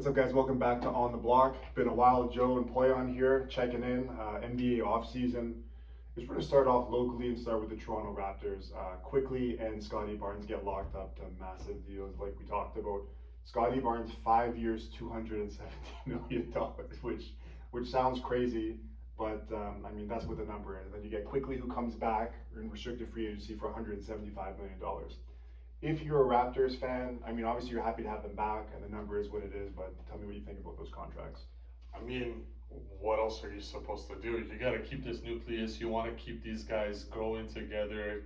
What's up, guys? Welcome back to On the Block. Been a while. Joe and Poyan here, checking in. NBA offseason. We're going to start off locally and start with the Toronto Raptors. Quickly and Scotty Barnes get locked up to massive deals, like we talked about. Scotty Barnes, 5 years, $270 million, which sounds crazy, but I mean that's what the number is. Then you get Quickly, who comes back in restricted free agency for $175 million. If you're a Raptors fan, I mean, obviously you're happy to have them back, and the number is what it is. But tell me what you think about those contracts. I mean, what else are you supposed to do? You got to keep this nucleus. You want to keep these guys growing together,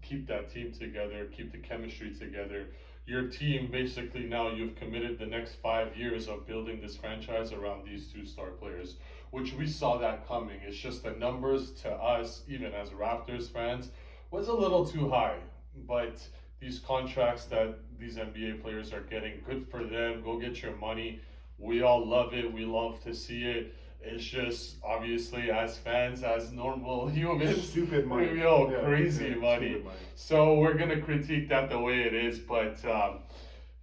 keep that team together, keep the chemistry together. Your team, basically, now you've committed the next 5 years of building this franchise around these two star players, which we saw that coming. It's just the numbers to us, even as Raptors fans, was a little too high. But these contracts that these NBA players are getting, good for them. Go get your money. We all love it. We love to see it. It's just, obviously, as fans, as normal humans, Stupid money. Crazy money. So we're going to critique that the way it is. But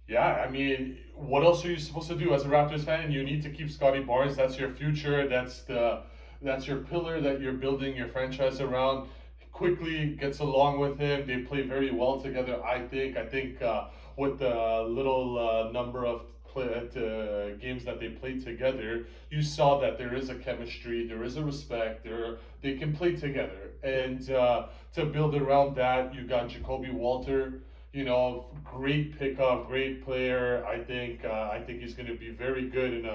yeah, I mean, what else are you supposed to do as a Raptors fan? You need to keep Scotty Barnes. That's your future. That's your pillar that you're building your franchise around. Quickly gets along with him. They play very well together. I think with the little number of games that they played together, you saw that there is a chemistry, there is a respect. They can play together, and to build around that, you got Jacoby Walter. Great pickup, great player. I think he's going to be very good in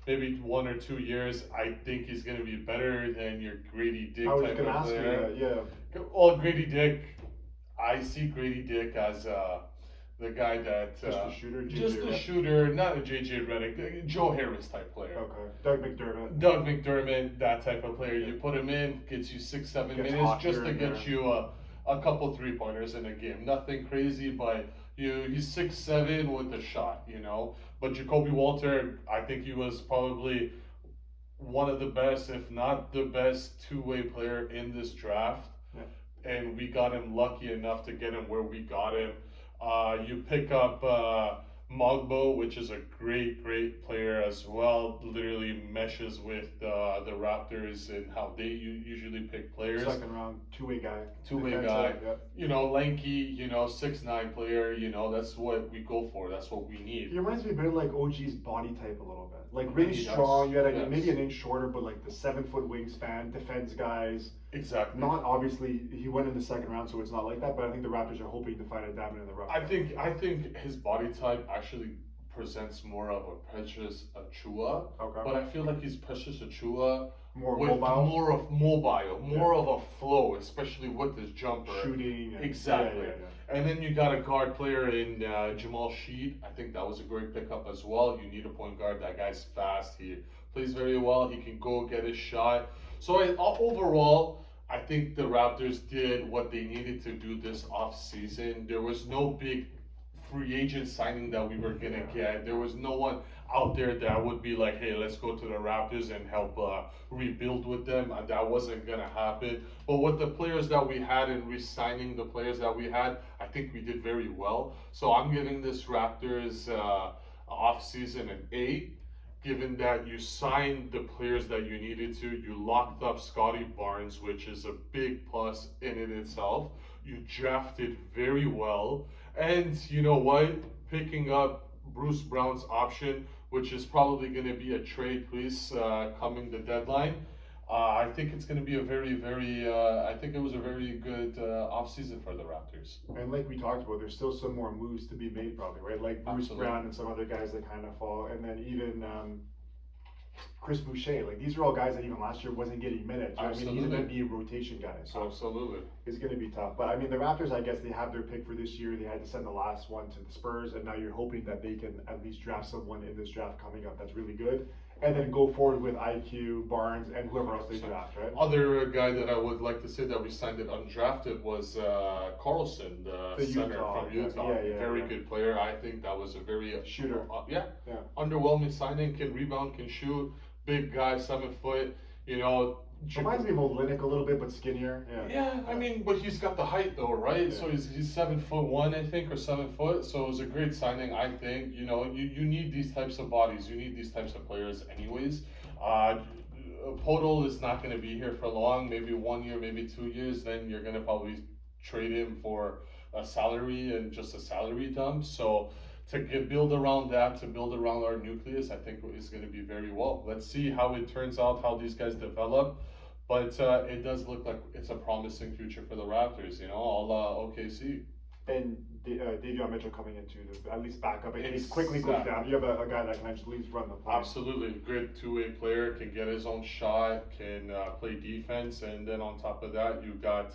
maybe 1 or 2 years. I think he's going to be better than your Grady Dick type of player. Well, Grady Dick, I see Grady Dick as the guy that just a shooter, not a JJ Redick, Joe Harris type player. Okay, Doug McDermott, that type of player. You put him in, gets you 6-7 minutes just to get you a couple 3-pointers in a game. Nothing crazy, but he's 6'7" with a shot, But Jacoby Walter, I think he was probably one of the best, if not the best, two-way player in this draft. Yeah. And we got him lucky enough to get him where we got him. You pick up Mogbo, which is a great player as well. Literally meshes with the Raptors and how they usually pick players. Second round, two-way guy. Yeah. Lanky, 6'9" player. That's what we go for. That's what we need. He reminds me a bit like OG's body type a little bit. Like really strong. You had maybe an inch shorter, but like the 7-foot wingspan, defends guys. Exactly. Not obviously, he went in the second round, so it's not like that. But I think the Raptors are hoping to find a diamond in the rough. I think his body type actually presents more of a Precious Achua. Okay. But I feel like he's Precious Achua more with mobile, more of a flow, especially with his jumper. Shooting. Exactly. Yeah. And then you got a guard player in Jamal Sheed. I think that was a great pickup as well. You need a point guard. That guy's fast. He plays very well. He can go get his shot. So overall, I think the Raptors did what they needed to do this offseason. There was no big free agent signing that we were going to get. There was no one out there that would be like, hey, let's go to the Raptors and help rebuild with them. That wasn't going to happen. But with the players that we had and re-signing the players that we had, I think we did very well. So I'm giving this Raptors offseason an 8. Given that you signed the players that you needed to, you locked up Scotty Barnes, which is a big plus in it itself. You drafted very well. And you know what? Picking up Bruce Brown's option, which is probably going to be a trade piece coming the deadline. I think it's going to be a I think it was a very good offseason for the Raptors. And like we talked about, there's still some more moves to be made probably, right? Like Bruce Brown and some other guys that kind of fall. And then even Chris Boucher. Like these are all guys that even last year wasn't getting minutes. Right? I mean, he's going to be a rotation guy. So absolutely. It's going to be tough. But I mean, the Raptors, I guess they have their pick for this year. They had to send the last one to the Spurs. And now you're hoping that they can at least draft someone in this draft coming up that's really good. And then go forward with IQ, Barnes, and whoever else they draft, right? Other guy that I would like to say that we signed it undrafted was Carlson, the center from Utah. Very good player. I think that was a very shooter. Underwhelming signing. Can rebound, can shoot. Big guy, 7 foot. You know, Reminds me of Olynyk a little bit, but skinnier. Yeah. yeah, I mean, but he's got the height though, right? Yeah. So he's 7'1", I think, or 7 foot. So it was a great signing, I think. You know, you need these types of bodies. You need these types of players, anyways. Uh, Podol is not going to be here for long. Maybe 1 year, maybe 2 years. Then you're going to probably trade him for a salary and just a salary dump. So build around that, to build around our nucleus, I think is going to be very well. Let's see how it turns out, how these guys develop. But it does look like it's a promising future for the Raptors, you know, all OKC. And Davion Mitchell coming into at least backup in case quickly goes down. You have a guy that can actually run the play. Absolutely, good two-way player, can get his own shot, can play defense, and then on top of that, you got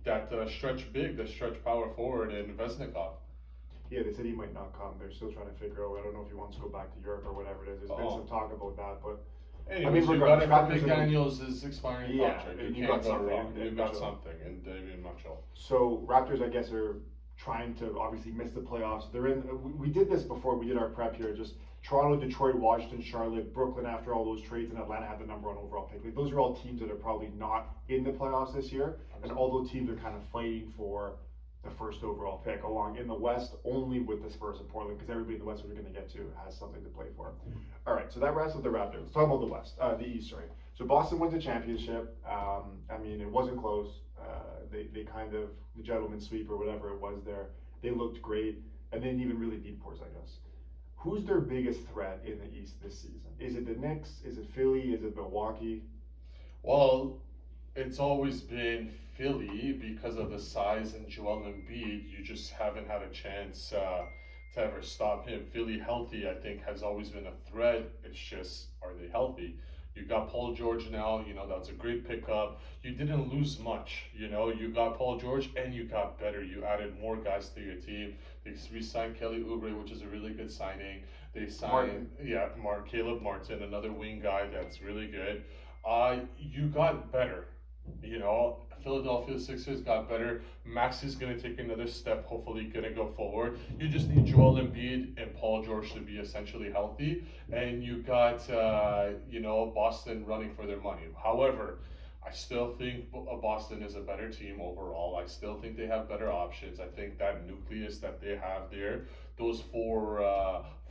that stretch big, the stretch power forward in Vesnikov. Yeah, they said he might not come. They're still trying to figure out. I don't know if he wants to go back to Europe or whatever it is. There's been some talk about that, but. Anyways, you got it for McDaniels' expiring contract. You can't got go something. wrong. You got something, and Davion Mitchell. So Raptors, I guess, are trying to obviously miss the playoffs. They're in. We did this before. We did our prep here. Just Toronto, Detroit, Washington, Charlotte, Brooklyn. After all those trades, and Atlanta had the #1 overall pick. Like, those are all teams that are probably not in the playoffs this year, and all those teams are kind of fighting for the first overall pick. Along in the West, only with the Spurs and Portland, because everybody in the West we're going to get to has something to play for. All right, so that wraps up the Raptors. Let's talk about the West, the East. Sorry. So Boston wins the championship. I mean, it wasn't close. They kind of, the gentleman's sweep or whatever it was there. They looked great, and they didn't even really beat Porzingis. Who's their biggest threat in the East this season? Is it the Knicks? Is it Philly? Is it Milwaukee? Well, it's always been Philly because of the size and Joel Embiid. You just haven't had a chance to ever stop him. Philly healthy, I think, has always been a threat. It's just, are they healthy? You got Paul George now, you know, that's a great pickup. You didn't lose much, you know, you got Paul George and you got better. You added more guys to your team. They re-signed Kelly Oubre, which is a really good signing. They signed, Caleb Martin, another wing guy that's really good. You got better, you know. Philadelphia Sixers got better. Max is going to take another step, hopefully going to go forward. You just need Joel Embiid and Paul George to be essentially healthy. And you got, Boston running for their money. However, I still think Boston is a better team overall. I still think they have better options. I think that nucleus that they have there, those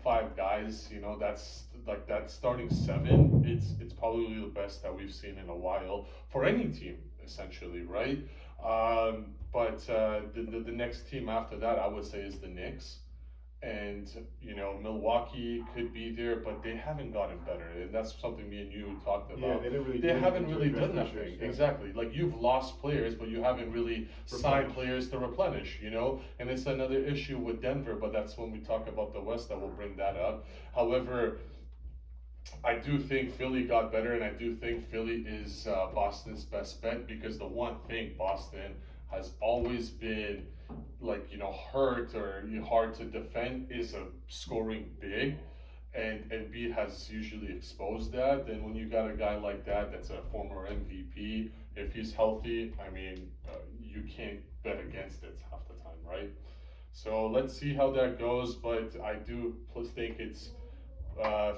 5 guys, you know, that's like that starting 7. It's probably the best that we've seen in a while for any team, essentially, right? But the next team after that, I would say, is the Knicks. And, you know, Milwaukee could be there, but they haven't gotten better. And that's something me and you talked about. Yeah, they haven't really done nothing. Yeah. Exactly. Like, you've lost players, but you haven't really signed players to replenish, you know? And it's another issue with Denver, but that's when we talk about the West that we'll bring that up. However, I do think Philly got better, and I do think Philly is Boston's best bet, because the one thing Boston has always been, like, you know, hurt or hard to defend is a scoring big, and Embiid has usually exposed that. And when you got a guy like that, that's a former MVP, if he's healthy, I mean, you can't bet against it half the time, right? So let's see how that goes, but I do think it's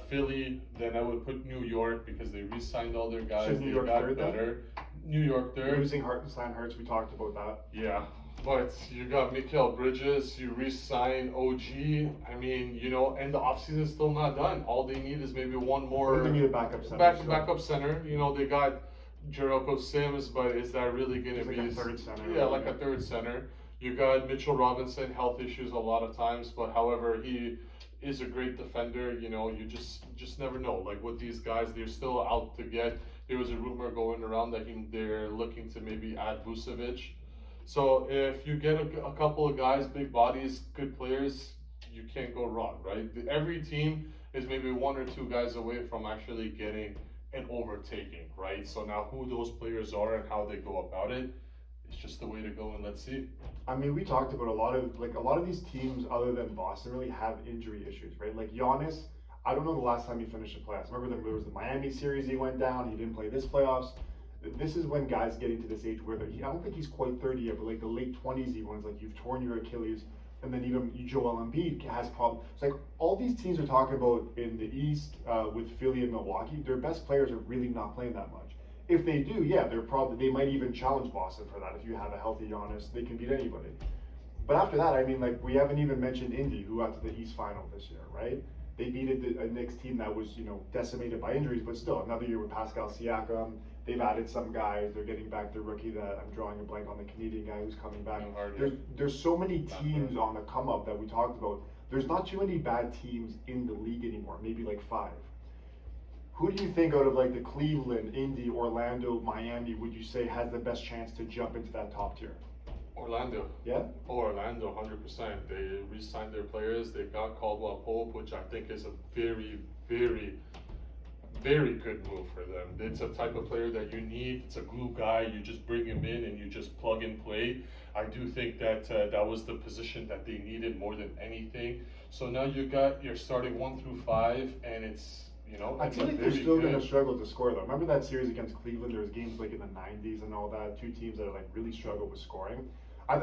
Philly. Then I would put New York, because they re-signed all their guys. New York got third, better. New York third. Losing Hurts, we talked about that. Yeah, but you got Mikal Bridges, you re-sign OG. I mean, you know, and the offseason's still not done. All they need is maybe one more. They need a backup center. Backup center. You know, they got Jericho Sims, but is that really going to be like a third center? Yeah, like a third center. You got Mitchell Robinson, health issues a lot of times, but however, he is a great defender. You know, you just never know. Like, with these guys, they're still out to get. There was a rumor going around that they're looking to maybe add Vucevic. So if you get a couple of guys, big bodies, good players, you can't go wrong, right? Every team is maybe 1 or 2 guys away from actually getting an overtaking, right? So now who those players are and how they go about it, it's just the way to go, and let's see. I mean, we talked about a lot of these teams other than Boston really have injury issues, right? Like Giannis, I don't know the last time he finished the playoffs. Remember there was the Miami series he went down, he didn't play this playoffs. This is when guys get into this age where I don't think he's quite 30 yet, but like the late 20s even, it's like you've torn your Achilles. And then even Joel Embiid has problems. It's like all these teams are talking about in the East with Philly and Milwaukee. Their best players are really not playing that much. If they do, yeah, they might even challenge Boston for that. If you have a healthy Giannis, they can beat anybody. But after that, I mean, like we haven't even mentioned Indy, who got to the East Final this year, right? They beat a Knicks team that was, decimated by injuries, but still another year with Pascal Siakam. They've added some guys. They're getting back their rookie that I'm drawing a blank on, the Canadian guy who's coming back. There's so many teams on the come up that we talked about. There's not too many bad teams in the league anymore. Maybe like 5. Who do you think out of like the Cleveland, Indy, Orlando, Miami would you say has the best chance to jump into that top tier? Orlando. Yeah? Oh, Orlando, 100%. They re-signed their players. They got Caldwell Pope, which I think is a very, very, very good move for them. It's a type of player that you need. It's a glue guy. You just bring him in and you just plug and play. I do think that that was the position that they needed more than anything. So now you're starting 1 through 5, and it's, I feel like they're still going to struggle to score though. Remember that series against Cleveland? There was games like in the 90s and all that. 2 teams that like really struggled with scoring.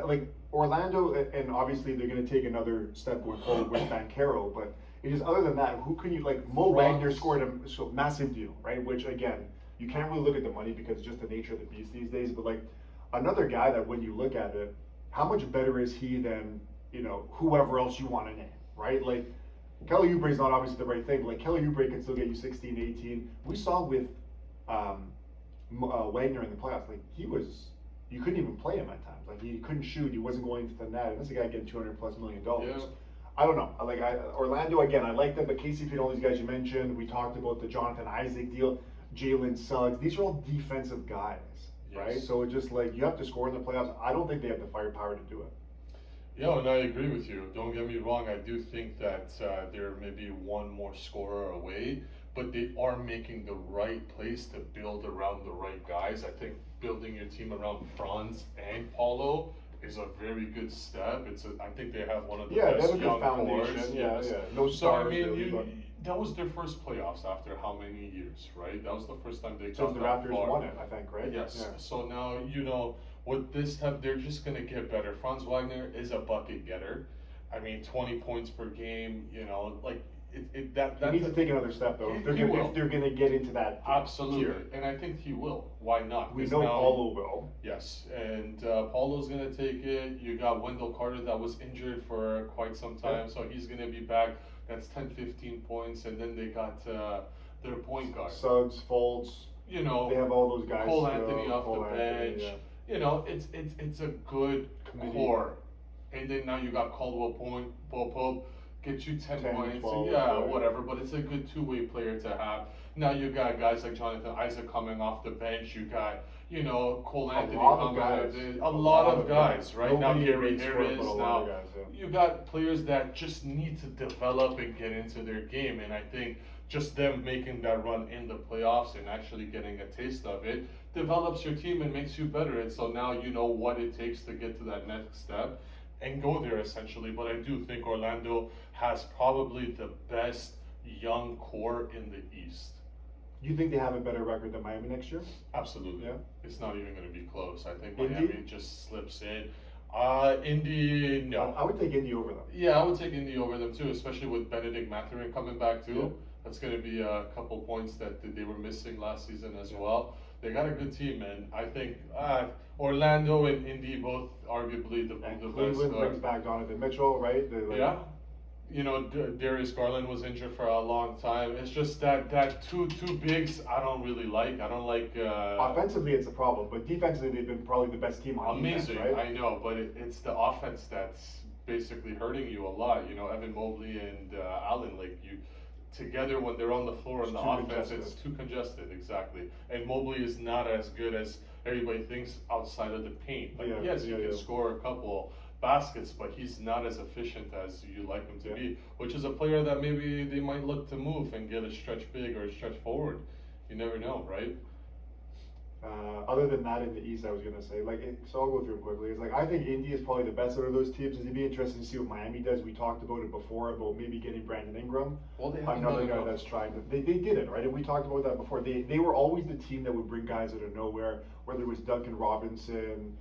Like Orlando, and obviously they're going to take another step going forward with Banchero, but it is other than that, who can you like? Mo Wagner scored a massive deal, right? Which again, you can't really look at the money because it's just the nature of the beast these days. But like another guy that when you look at it, how much better is he than whoever else you want to name, right? Like Kelly Oubre is not obviously the right thing, but like Kelly Oubre can still get you 16, 18. We saw with Wagner in the playoffs, like you couldn't even play him at times. Like he couldn't shoot, he wasn't going to the net, and this is a guy getting $200+ million. Yeah. I don't know. Orlando again. I like them, but KCP and all these guys you mentioned. We talked about the Jonathan Isaac deal, Jalen Suggs. These are all defensive guys, right? So it's just like you have to score in the playoffs. I don't think they have the firepower to do it. Yeah, and I agree with you. Don't get me wrong. I do think that they're maybe one more scorer away, but they are making the right place to build around the right guys. I think building your team around Franz and Paulo is a very good step. I think they have one of the best young cores. Yeah. No stars. So I mean, really, that was their first playoffs after how many years, right? That was the first time they so got the that Raptors far. won it, I think, right? Yes. Yeah. So now with this type, they're just gonna get better. Franz Wagner is a bucket getter. I mean, 20 points per game. Like that. He needs to take another step though. If they're gonna get into that absolutely, tier. and I think he will. Why not? We know Paulo will. Yes, and Paulo's gonna take it. You got Wendell Carter that was injured for quite some time, so he's gonna be back. That's 10, 15 points, and then they got their point guard. Suggs, Fultz. They have all those guys. Cole Anthony off the bench. Yeah. It's a good core, and then now you got Caldwell Pope. Get you 10 points, 12, whatever, but it's a good two-way player to have. Now you got guys like Jonathan Isaac coming off the bench. You got, Cole Anthony coming. A lot of guys, right? Now Gary Harris. Now you got players that just need to develop and get into their game, and I think just them making that run in the playoffs and actually getting a taste of it develops your team and makes you better. And so now you know what it takes to get to that next step and go there essentially. But I do think Orlando has probably the best young core in the East. You think they have a better record than Miami next year? Absolutely. Yeah. It's not even going to be close. I think Indy? Miami just slips in. Indy, no. I would take Indy over them. Yeah, I would take Indy over them too, especially with Benedict Mathurin coming back too. Yeah. That's going to be a couple points that they were missing last season as well. They got a good team, and I think Orlando and Indy both arguably the best. Cleveland brings back Donovan Mitchell, right? Yeah. Darius Garland was injured for a long time. It's just that two bigs I don't really like. I don't like. Offensively, it's a problem, but defensively, they've been probably the best team on amazing, defense, right? I know, but it's the offense that's basically hurting you a lot. Evan Mobley and Allen, together when they're on the floor on the offense, it's too congested, exactly. And Mobley is not as good as everybody thinks outside of the paint. Yes, he can score a couple baskets, but he's not as efficient as you like him to be, which is a player that maybe they might look to move and get a stretch big or a stretch forward. You never know, right? Other than that, in the East, I was gonna say, so I'll go through it quickly. It's I think Indy is probably the best out of those teams. It'd be interesting to see what Miami does. We talked about it before about maybe getting Brandon Ingram, another guy that's trying to. They did it, right? And we talked about that before. They were always the team that would bring guys out of nowhere, whether it was Duncan Robinson.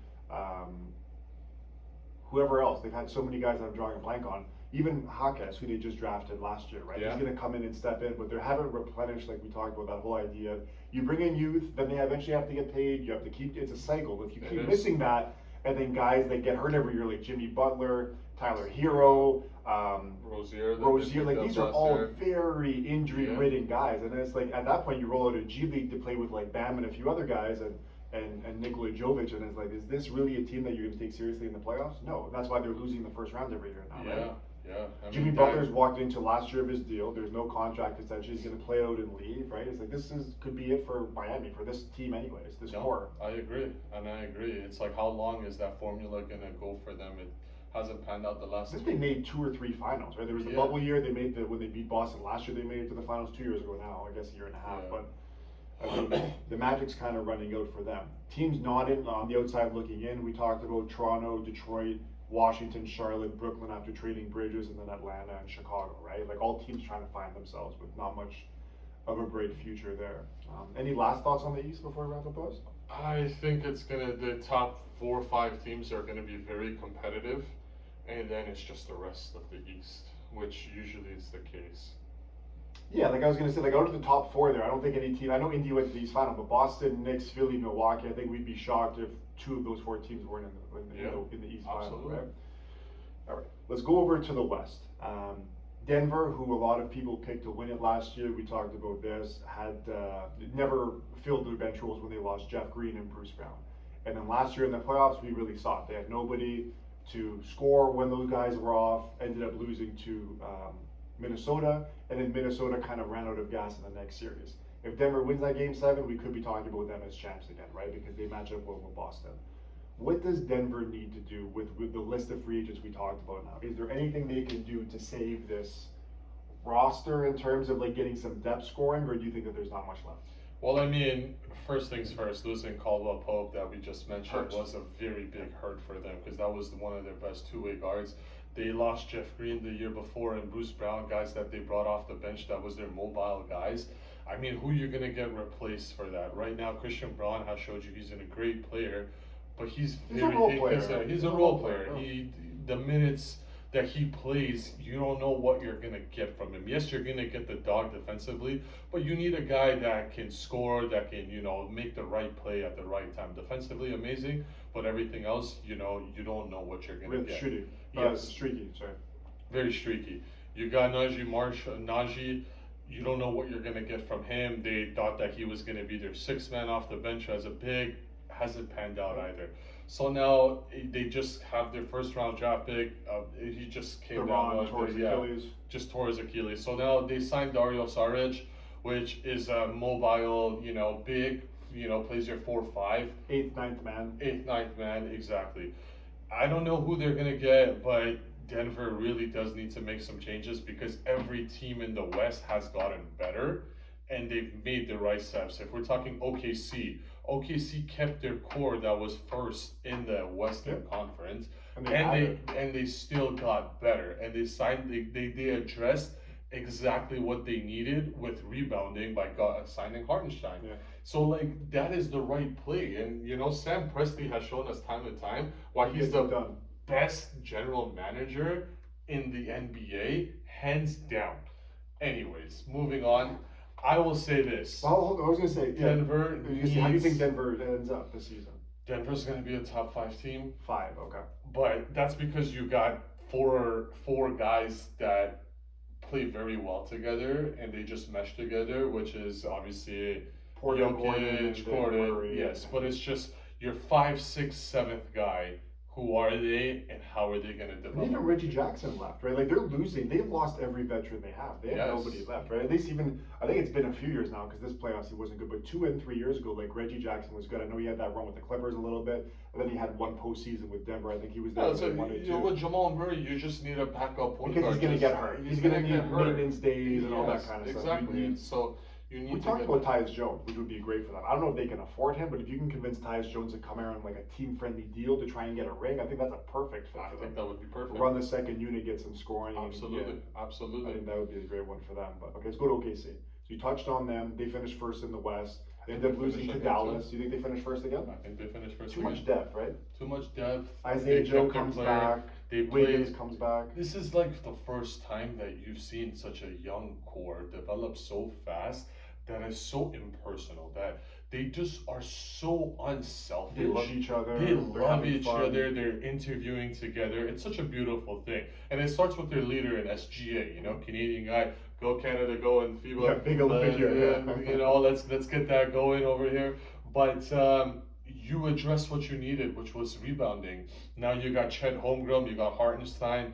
whoever else. They've had so many guys that I'm drawing a blank on. Even Hakes, who they just drafted last year, right? Yeah. He's going to come in and step in, but they haven't replenished, like we talked about, that whole idea. You bring in youth, then they eventually have to get paid. You have to keep, it's a cycle. If you keep missing that, and then guys that get hurt every year, like Jimmy Butler, Tyler Hero, Rozier, like these are all very injury-ridden guys. And then it's like, at that point, you roll out a G League to play with like Bam and a few other guys, and Nikola Jovic, and it's like, is this really a team that you're going to take seriously in the playoffs? No, that's why they're losing the first round every year now, right? Yeah. Jimmy Butler's walked into last year of his deal. There's no contract extension. He's going to play out and leave, right? It's like could be it for Miami, for this team anyways, this core. I agree. It's like, how long is that formula going to go for them? It hasn't panned out the last. I think they made 2 or 3 finals, right? There was the bubble year. They made when they beat Boston last year. They made it to the finals 2 years ago now. I guess a year and a half, but. I mean, the Magic's kind of running out for them. Teams not in on the outside looking in. We talked about Toronto, Detroit, Washington, Charlotte, Brooklyn after trading Bridges, and then Atlanta and Chicago, right? Like all teams trying to find themselves with not much of a bright future there. Any last thoughts on the East before we wrap up, us? I think the top 4 or 5 teams are gonna be very competitive, and then it's just the rest of the East, which usually is the case. Yeah, like I was going to say, like out of the top 4 there, I don't think any team, I know Indy went to the East Final, but Boston, Knicks, Philly, Milwaukee, I think we'd be shocked if 2 of those 4 teams weren't in the East Final, right? All right, let's go over to the West. Denver, who a lot of people picked to win it last year, we talked about this, had never filled their bench roles when they lost Jeff Green and Bruce Brown. And then last year in the playoffs, we really saw it. They had nobody to score when those guys were off, ended up losing to Minnesota, and then Minnesota kind of ran out of gas in the next series. If Denver wins that game 7, we could be talking about them as champs again, right? Because they match up well with Boston. What does Denver need to do with the list of free agents we talked about now? Is there anything they can do to save this roster in terms of like getting some depth scoring, or do you think that there's not much left? Well, I mean, first things first, losing Caldwell Pope that we just mentioned was a very big hurt for them because that was one of their best 2-way guards. They lost Jeff Green the year before and Bruce Brown, guys that they brought off the bench that was their mobile guys. I mean, who you're going to get replaced for that? Right now, Christian Braun has showed you he's a great player, but he's a role player. He's a role player. The minutes that he plays, you don't know what you're going to get from him. Yes, you're going to get the dog defensively, but you need a guy that can score, that can, make the right play at the right time. Defensively, amazing, but everything else, you don't know what you're going to get. Shitty. Yes. Streaky, sorry. Very streaky. You got Najee, you don't know what you're going to get from him. They thought that he was going to be their 6th man off the bench as a big. Hasn't panned out either. So now they just have their 1st round draft pick. He just came down. Just tore his Achilles. So now they signed Dario Saric, which is a mobile, big, plays your 4-5. 8th, 9th man. 8th, 9th man, exactly. I don't know who they're going to get, but Denver really does need to make some changes because every team in the West has gotten better and they've made the right steps. If we're talking OKC kept their core that was 1st in the Western Conference, and they still got better. And they addressed exactly what they needed with rebounding by signing Hartenstein. Yeah. So like that is the right play, and Sam Presti has shown us time and time why he's the best general manager in the NBA, hands down. Anyways, moving on. I will say this. Well, I was going to say, Denver. How do you think Denver ends up this season? Denver's going to be a top 5 team. 5, okay. But that's because you got four guys that play very well together and they just mesh together, which is obviously Jokic, Gordon. Yes, but it's just your 5th, 6th, 7th guy. Who are they and how are they going to develop? And even Reggie Jackson left, right? Like they're losing. They've lost every veteran they have. They have nobody left, right? At least I think it's been a few years now because this playoffs he wasn't good. But 2 and 3 years ago, like Reggie Jackson was good. I know he had that run with the Clippers a little bit, and then he had one postseason with Denver. I think he was there. With Jamal Murray, you just need a backup point guard. Because he's going to get hurt. He's going to need maintenance days and all that kind of stuff. Exactly. So. We talked about Tyus Jones, which would be great for them. I don't know if they can afford him, but if you can convince Tyus Jones to come here on like a team-friendly deal to try and get a ring, I think that's a perfect fit. I think that would be perfect. Run the second unit, get some scoring. Absolutely. I think that would be a great one for them. But okay, let's go to OKC. So you touched on them. They finished 1st in the West. They ended up They losing finished to again, too. Dallas. You think they finished first again? I think they finished first Too again. much depth, right? Too much depth. Isaiah They Joe kept their comes player. back. They Wiggins played. comes back. This is like the first time that you've seen such a young core develop so fast that is so impersonal, that they just are so unselfish. They love each other. They They're love having each fun. other. They're interviewing together. It's such a beautiful thing, and it starts with their leader in SGA. You know, Canadian guy, go Canada, go in FIBA. Yeah, big Olympic year. Yeah. You know, let's get that going over here. But you addressed what you needed, which was rebounding. Now you got Chet Holmgren, you got Hartenstein.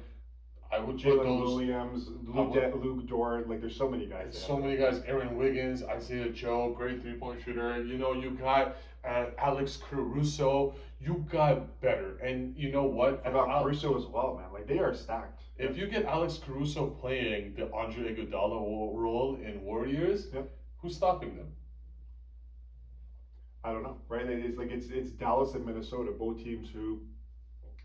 I would put Jalen those. Williams, Luke Dort, like there's so many guys. So many guys. Aaron Wiggins, Isaiah Joe, great 3-point shooter. You know, you got Alex Caruso. You got better, and you know what? About Caruso as well, man. Like they are stacked. If you get Alex Caruso playing the Andre Iguodala role in Warriors, Yep. who's stopping them? I don't know, right? It's Dallas and Minnesota, both teams who,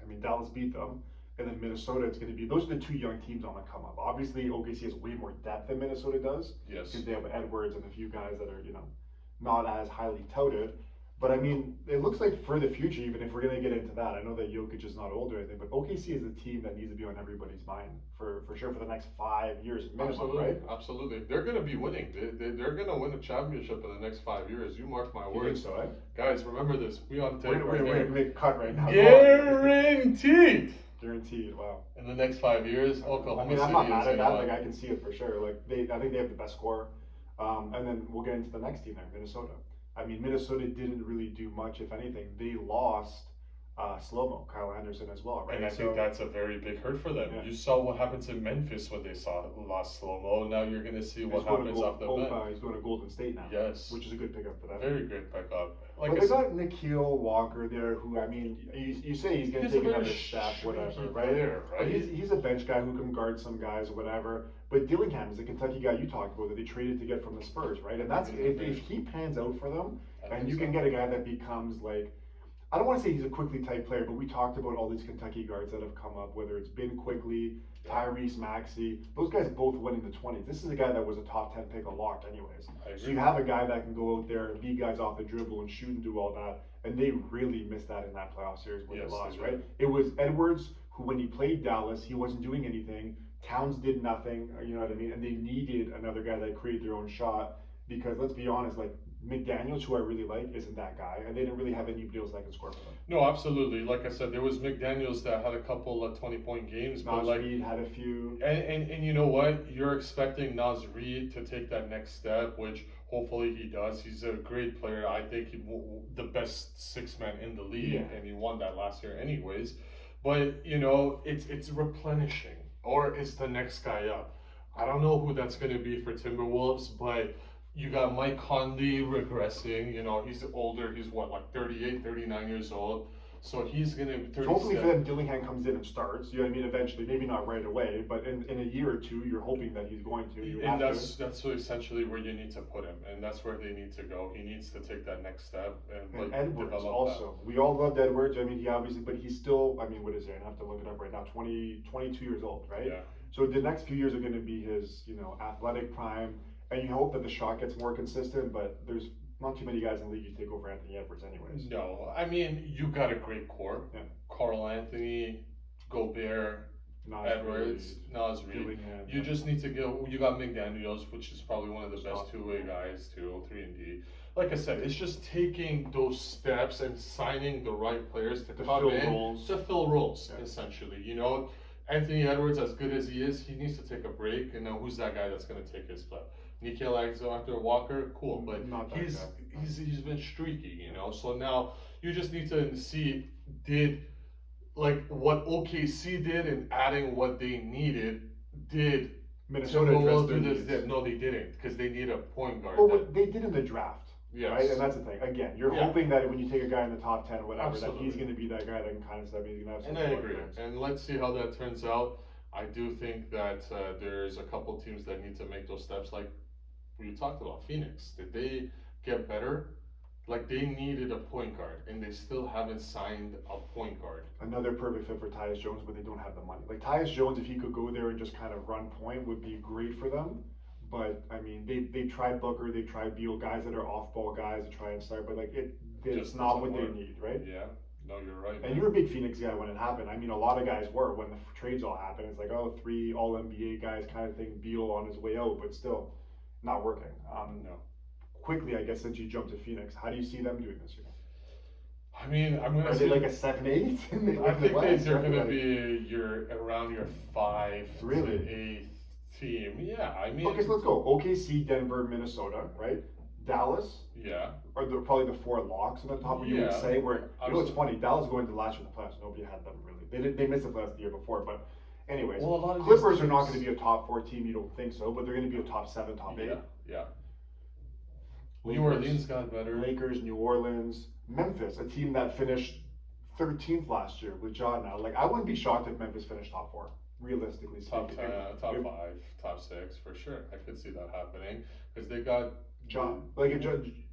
I mean, Dallas beat them, and then Minnesota. It's going to be those are the two young teams on the come up. Obviously, OKC has way more depth than Minnesota does. Yes. Because they have Edwards and a few guys that are not as highly touted. But I mean, it looks like for the future, even if we're going to get into that, I know that Jokic is not old or anything, but OKC is a team that needs to be on everybody's mind for sure for the next 5 years minimum, Absolutely, right? absolutely. They're going to be winning. They're going to win a championship in the next 5 years. You mark my You think words. so, eh? Guys, remember this. We on tape We're right going to here. make a cut right now. Guaranteed. Guaranteed. Wow. In the next 5 years, Oklahoma I mean, I'm City not is mad going at to that. win. Like, I can see it for sure. Like, I think they have the best score. And then we'll get into the next team there, Minnesota. I mean, Minnesota didn't really do much, if anything. They lost Slow-Mo, Kyle Anderson as well, right? And I think that's a very big hurt for them. Yeah. You saw what happened to Memphis when they lost Slow-Mo. Now you're going to see what He's going happens off the bench. He's going to Golden State now. Yes. Which is a good pickup for them. Very great pickup. Like But I they said, got Nikhil Walker there, who, I mean, you say he's going to he's a take very another step, whatever, streaky right? player, But right? he's a bench guy who can guard some guys or whatever. But Dillingham is the Kentucky guy you talked about that they traded to get from the Spurs, right? And that's if he pans out for them, and you can get a guy that becomes like, I don't want to say he's a quickly type player, but we talked about all these Kentucky guards that have come up, whether it's been Quickly, Tyrese Maxey, those guys both went in the 20s. This is a guy that was a top 10 pick a lock anyways. So you have a guy that can go out there and beat guys off the dribble and shoot and do all that, and they really missed that in that playoff series when they lost, right? It was Edwards who, when he played Dallas, he wasn't doing anything. Towns did nothing, you know what I mean? And they needed another guy that created their own shot because, let's be honest, like, McDaniels, who I really like, isn't that guy, and they didn't really have anybody else that can score for them. No, absolutely. Like I said, there was McDaniels that had a couple of 20-point games, but Nas like Reed had a few. and you know what? You're expecting Nas Reed to take that next step, which hopefully he does. He's a great player. I think the best six-man in the league, and he won that last year anyways. But you know, it's replenishing, or it's the next guy up. I don't know who that's going to be for Timberwolves, but you got Mike Conley regressing. You know, he's older. He's what, like 38, 39 years old. So he's going to be 37. So hopefully for them, Dillingham comes in and starts. You know what I mean? Eventually, maybe not right away, but in a year or two, you're hoping that he's going to. And that's essentially where you need to put him, and that's where they need to go. He needs to take that next step and Edwards develop also. We all loved Edwards. I mean, he obviously, but he's still. I mean, what is it? I have to look it up right now. 22 years old, right? Yeah. So the next few years are going to be his, athletic prime, and you hope that the shot gets more consistent. But there's not too many guys in the league you take over Anthony Edwards, anyways. No, I mean, you got a great core. Yeah. Carl Anthony, Gobert, Edwards, Nas Reed. Dillingham, You just need to go. You got McDaniels, which is probably one of the best two-way guys too, 3-and-D. Like I said, it's just taking those steps and signing the right players to come fill in roles. to fill roles, essentially. You know, Anthony Edwards, as good as he is, he needs to take a break. And now who's that guy that's going to take his spot? Nikhil Alexander-Walker, cool, but Not that he's guy. been streaky, you know. So now you just need to see like what OKC did in adding what they needed. Did Minnesota address their needs? No, they didn't, because they need a point guard. Well, what they did in the draft. Yes. Right, and that's the thing. Again, you're hoping that when you take a guy in the top 10 or whatever, that he's going to be that guy that can kind of step. He's going to have some. And I agree. And let's see how that turns out. I do think that there's a couple teams that need to make those steps. Like we talked about, Phoenix. Did they get better? Like they needed a point guard, and they still haven't signed a point guard. Another perfect fit for Tyus Jones, but they don't have the money. Like Tyus Jones, if he could go there and just kind of run point, would be great for them. But I mean, mean, they've tried Booker, they've tried Beal, guys that are off-ball guys to try and start, but like it's Just not doesn't what they work. need, right? Yeah. No, you're right. And Man. you're a big Phoenix guy when it happened. I mean, a lot of guys were when the trades all happened. It's like, oh, 3 All NBA guys kind of thing. Beal on his way out, but still not working. No. Quickly, I guess since you jumped to Phoenix, how do you see them doing this year? I mean, I'm gonna Are say they like a 7-8? I think they're gonna be around your 5 Really? to 8 team. Yeah, I mean. Okay, so let's go. OKC, Denver, Minnesota, right? Dallas Yeah. are probably the 4 locks on the top. You would Yeah. say where you know what's funny? Dallas going to last year in the playoffs. Nobody had them really. They missed the playoffs the year before, but anyways, Well, a lot of Clippers these are not teams- going to be a top 4 team. You don't think so, but they're going to be a top 7, top 8. Yeah. Yeah. Lakers, New Orleans got better. Lakers, New Orleans, Memphis, a team that finished 13th last year with Ja now. Like I wouldn't be shocked if Memphis finished top 4, realistically Top speaking. 10, top 5, top 6 for sure. I could see that happening because they got Ja, like if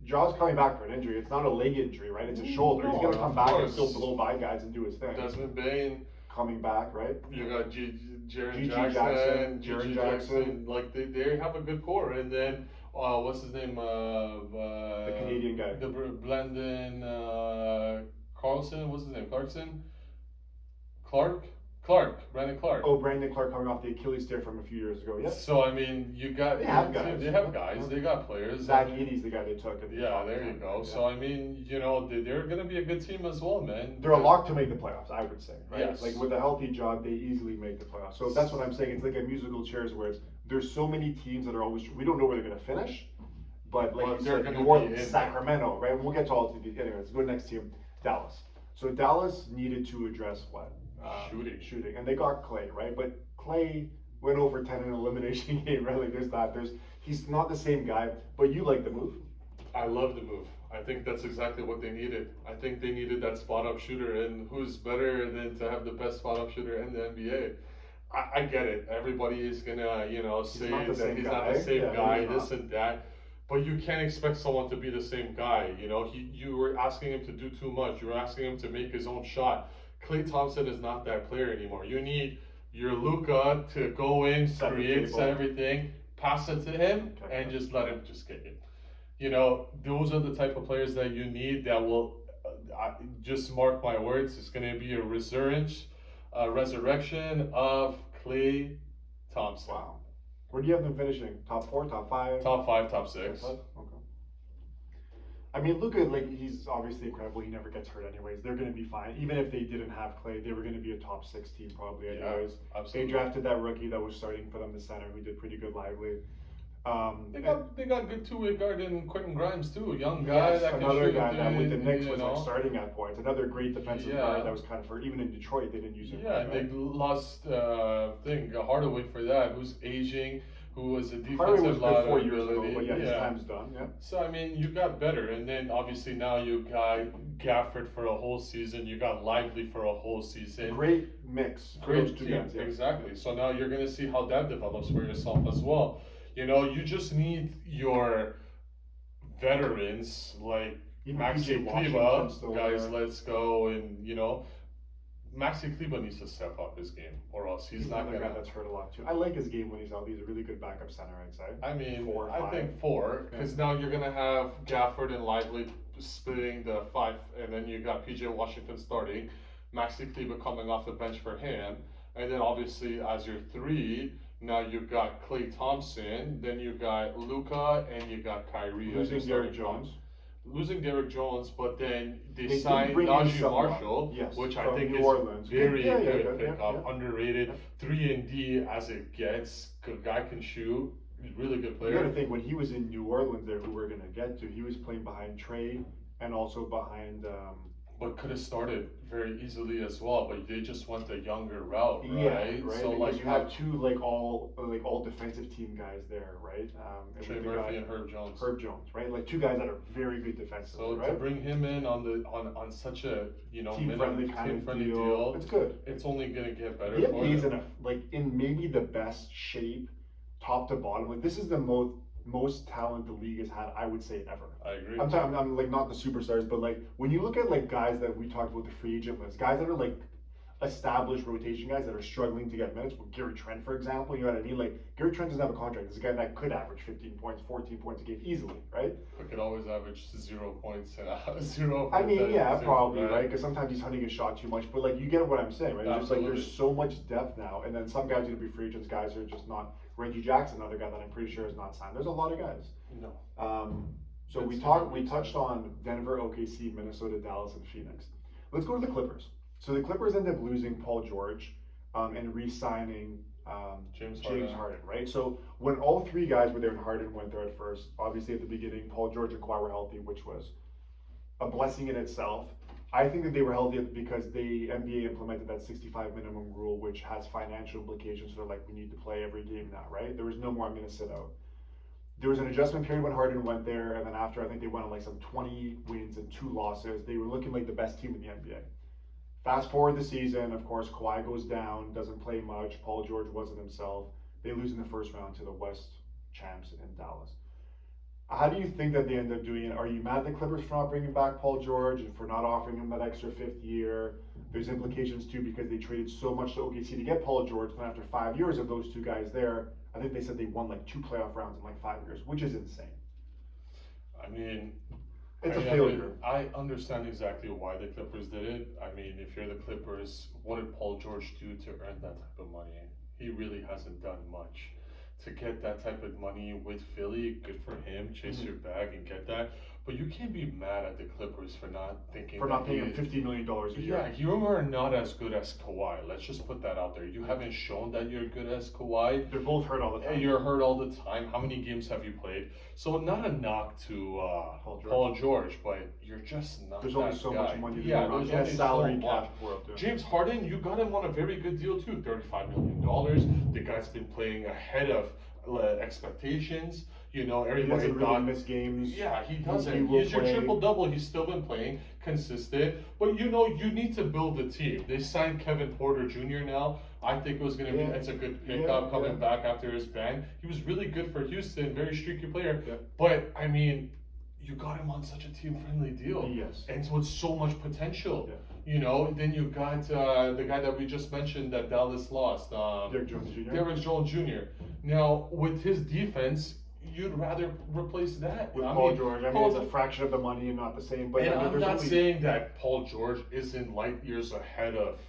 Ja's coming back for an injury, it's not a leg injury, right? It's a shoulder. He's No, gonna come of back and course. still blow by guys and do his thing. Desmond Bain. Coming back, right? You got Jaren G.G. Jackson, Jaren Gigi Jackson. Like they have a good core, and then what's his name? The Canadian guy. The Blendon Carlson. What's his name? Brandon Clark. Oh, Brandon Clark coming off the Achilles tear from a few years ago. Yes. So I mean, you got They have guys. They have guys. They got players. Zach Edey's the guy they took. At the Yeah, top there you ten, go. right? So I mean, you know, they're gonna be a good team as well, man. They're a lock to make the playoffs, I would say. Right? Yes. Like with a healthy job, they easily make the playoffs. So that's what I'm saying. It's like a musical chairs where there's so many teams that are always we don't know where they're gonna finish, but like But you they're said, gonna New be Orleans, in. Sacramento, right? We'll get to all of these. Anyways, go to next team, Dallas. So Dallas needed to address what? Shooting, and they got Clay, right? But Clay went over 10 in an elimination game, right? Like he's not the same guy. But you like the move. I love the move. I think that's exactly what they needed. I think they needed that spot up shooter, and who's better than to have the best spot up shooter in the NBA? I get it. Everybody is gonna, say not the that same he's guy. not the same Yeah, guy, he's this not. and that. But you can't expect someone to be the same guy. You were asking him to do too much. You were asking him to make his own shot. Klay Thompson is not that player anymore. You need your Luka to go in, Set the create table. everything, pass it to him, Okay. and just let him just kick it. Those are the type of players that you need that will, just mark my words, it's going to be a resurrection of Klay Thompson. Wow. Where do you have them finishing? Top 4, top 5? Top 5, top 6. Okay. I mean, Luka, like he's obviously incredible. He never gets hurt, anyways. They're going to be fine. Even if they didn't have Clay, they were going to be a top 6 team probably, anyways. Yeah, absolutely. They drafted that rookie that was starting for them, the center, who did pretty good lively. They got good two-way guard in Quentin Grimes too, young guy Yes, that can another shoot. guy that with the Knicks you was like know. starting at points. Another great defensive Yeah. guard that was kind of for even in Detroit they didn't use him. Yeah, right? they lost Hardaway for that, who's aging, who was a Hardaway was defensive good 4 years ago, liability. but yeah, his time's done. Yeah. So I mean, you got better, and then obviously now you got Gafford for a whole season. You got Lively for a whole season. Great mix. for Great those two team, guys, yeah. exactly. So now you're gonna see how that develops for yourself as well. You just need your veterans like Even Maxi PJ Washington's Kleba, still guys. there. Let's go, and Maxi Kleba needs to step up his game, or else he's not another gonna. guy that's hurt a lot too. I like his game when he's out. He's a really good backup center, I'd say. I mean, 4 or I 5. think 4, because now you're gonna have Gafford and Lively splitting the 5, and then you got PJ Washington starting, Maxi Kleba coming off the bench for him, and then obviously as your 3, now you got Klay Thompson, then you got Luka, and you got Kyrie. as Losing your Derrick starting Jones. Losing Derrick Jones, but then they They signed did bring in Najee someone, Marshall, yes, which I from think New is Orleans. very Yeah, good yeah, pickup, yeah. underrated, 3-and-D as it gets. Good guy can shoot, really good You player. gotta think when he was in New Orleans there, who we're gonna get to, he was playing behind Trey and also behind But could have started very easily as well, but they just went the younger route, right? yeah, right. So because like you have two like all defensive team guys there, right? And Trey with the Murphy guy- and Herb Jones. Herb Jones, right? Like two guys that are very good defensively, So to right? bring him in on such a Team friendly kind of team-friendly deal. It's good. it's only gonna get better The for NBA is them. in maybe the best shape, top to bottom. Like this is the most talent the league has had, I would say, ever. I agree. I'm talking, I'm like not the superstars, but like when you look at like guys that we talked about the free agent list, guys that are like established rotation guys that are struggling to get minutes. With Gary Trent, for example, you know what I mean? Like Gary Trent doesn't have a contract. This is a guy that could average 15 points, 14 points a game easily, right? I could always average 0 points and 0. I mean, yeah, probably, right? right? Because sometimes he's hunting his shot too much. But like, you get what I'm saying, right? It's just like there's so much depth now, and then some guys are gonna be free agents. Guys are just not. Reggie Jackson, another guy that I'm pretty sure is not signed. There's a lot of guys. No. So That's we touched on Denver, OKC, Minnesota, Dallas, and Phoenix. Let's go to the Clippers. So the Clippers end up losing Paul George, and re-signing James Harden, right? So when all three guys were there and Harden went there at first, obviously at the beginning, Paul George and Kawhi were healthy, which was a blessing in itself. I think that they were healthy because the NBA implemented that 65 minimum rule, which has financial implications. So they're like, we need to play every game now, right? There was no more, I'm going to sit out. There was an adjustment period when Harden went there, and then after, I think they went on like some 20 wins and 2 losses. They were looking like the best team in the NBA. Fast forward the season, of course, Kawhi goes down, doesn't play much. Paul George wasn't himself. They lose in the first round to the West champs in Dallas. How do you think that they end up doing it? Are you mad at the Clippers for not bringing back Paul George and for not offering him that extra 5th year? There's implications too because they traded so much to OKC to get Paul George. Then after 5 years of those two guys there, I think they said they won like 2 playoff rounds in like 5 years, which is insane. I mean, it's a failure. I understand exactly why the Clippers did it. I mean, if you're the Clippers, what did Paul George do to earn that type of money? He really hasn't done much. To get that type of money with Philly, good for him. Chase your bag and get that. But you can't be mad at the Clippers for not thinking for not paying him $50 million a year. Yeah, you are not as good as Kawhi. Let's just put that out there. You haven't shown that you're good as Kawhi. They're both hurt all the time. You're hurt all the time. How many games have you played? So not a knock to Paul George, but you're just not. There's that only so guy. much money. Yeah, there's only salary so cap. much. James Harden, you got him on a very good deal too, $35 million. The guy's been playing ahead of expectations. You know, everybody thought really miss games. Yeah, he doesn't. He's your triple double. He's still been playing consistent. But you know, you need to build a team. They signed Kevin Porter Jr. now. I think it was going to be. It's a good pickup coming back after his ban. He was really good for Houston. Very streaky player. Yeah. But I mean, you got him on such a team-friendly deal. Yes. And with so much potential. Yeah. You know, then you got the guy that we just mentioned that Dallas lost. Derrick Jones Jr. Derrick Jones Jr. Now, with his defense, you'd rather replace that with Paul George. I mean, it's a fraction of the money and not the same. But and I'm not saying that Paul George isn't light years ahead of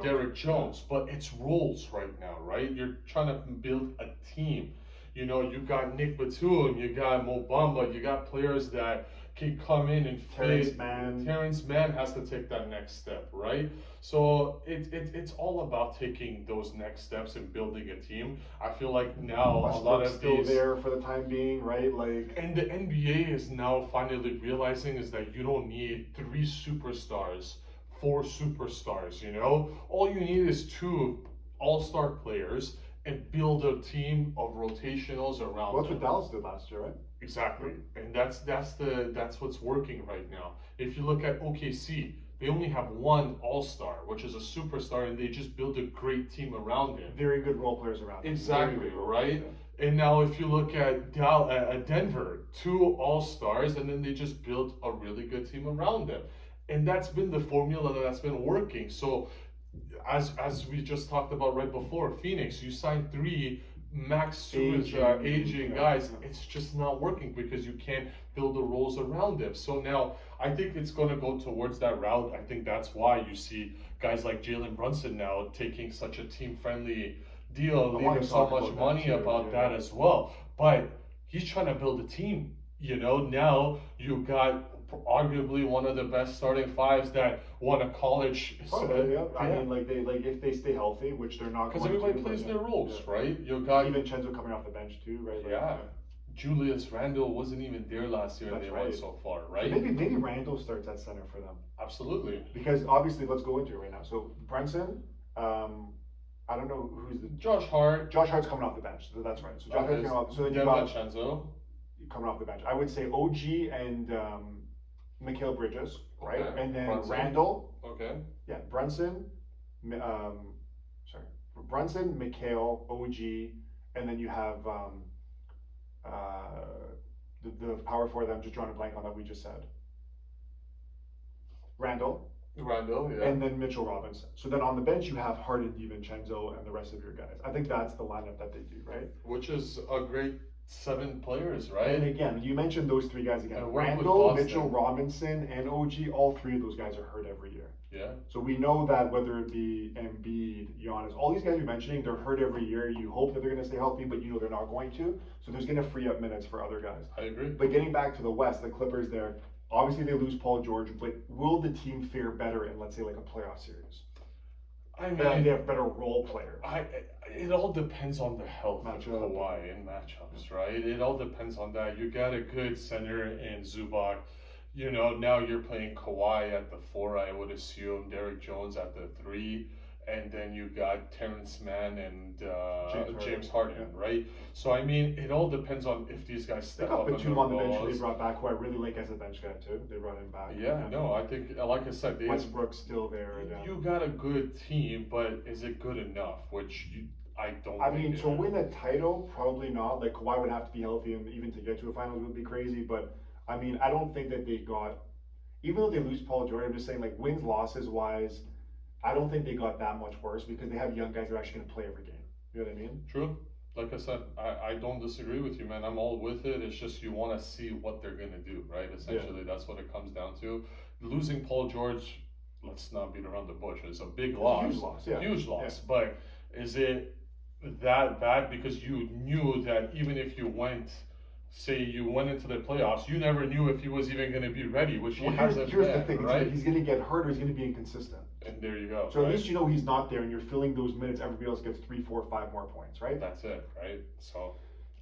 Derrick Jones, but it's roles right now, right? You're trying to build a team. You know, you got Nick Batum, you got Mo Bamba, you got players that can come in and fit. Terrence Mann has to take that next step, right? So it's all about taking those next steps and building a team. I feel like now a lot of still there for the time being, right? Like, and the NBA is now finally realizing is that you don't need 3 superstars, 4 superstars. You know, all you need is 2 all-star players and build a team of rotationals around. Well, that's what Dallas did last year, right? Exactly, and that's what's working right now. If you look at OKC, they only have 1 all-star, which is a superstar, and they just build a great team around him. Very good role players around him. Exactly, right? And now if you look at Denver, 2 all-stars, and then they just built a really good team around them. And that's been the formula that's been working. So as we just talked about right before, Phoenix, you signed 3 max aging guys. It's just not working because you can't build the roles around them. So now I think it's going to go towards that route. I think that's why you see guys like Jalen Brunson now taking such a team-friendly deal, leaving so much money about that as well. But he's trying to build a team. You know, now you got arguably one of the best starting 5s that won a college. I mean, if they stay healthy, which they're not, because everybody plays their roles, right? You got even Chenzo coming off the bench too, right? Julius Randle wasn't even there last year, and they went so far, right? So maybe Randle starts at center for them. Absolutely. Because obviously, let's go into it right now. So Brunson, I don't know who's the Josh Hart. Josh Hart's coming off the bench, so that's right. So Josh Hart's coming off. So then you got Chenzo coming off the bench. I would say OG and Mikal Bridges, right? Okay. And then Brunson. Randall. Okay. Yeah, Brunson. Brunson, Mikal, OG, and then you have the power forward that I'm just drawing a blank on that we just said. Randall. Randall, yeah. and then Mitchell Robinson. So then on the bench you have Harden, DiVincenzo, and the rest of your guys. I think that's the lineup that they do, right? Which is a great 7 players, right? And again, you mentioned those 3 guys again. And work with Randall, Boston. Mitchell Robinson, and OG, all 3 of those guys are hurt every year. Yeah. So we know that whether it be Embiid, Giannis, all these guys you're mentioning, they're hurt every year. You hope that they're going to stay healthy, but you know they're not going to. So there's going to free up minutes for other guys. I agree. But getting back to the West, the Clippers there, obviously they lose Paul George, but will the team fare better in, let's say, like a playoff series? I They mean, have better role players. it all depends on the health of Matchup. Kawhi and matchups, right? It all depends on that. You got a good center in Zubac. You know, now you're playing Kawhi at the 4, I would assume, Derek Jones at the 3, and then you got Terrence Mann and James Harden, right? So, I mean, it all depends on if these guys They step got up on Batum on the bench who roles. they brought back, who I really like as a bench guy too. They brought him back. Yeah, no, I think, like I said, Westbrook's still there. Yeah. you got a good team, but is it good enough? I don't I think mean, it to is. win a title, probably not. Like Kawhi would have to be healthy, and even to get to a finals would be crazy. But I mean, I don't think that they got. Even though they lose Paul George, I'm just saying, like wins losses wise, I don't think they got that much worse because they have young guys who are actually going to play every game. You know what I mean? True. Like I said, I don't disagree with you, man. I'm all with it. It's just you want to see what they're going to do, right? Essentially, that's what it comes down to. Losing Paul George, let's not beat around the bush, is a big loss. Huge loss, yeah. Huge loss. Yeah. But is it that bad because you knew that even if you went, say you went into the playoffs, you never knew if he was even going to be ready, which he Well, hasn't here's the been, thing: right? he's going to get hurt or he's going to be inconsistent. And there you go. So right? at least you know he's not there, and you're filling those minutes. Everybody else gets 3, 4, 5 more points, right? That's it, right? So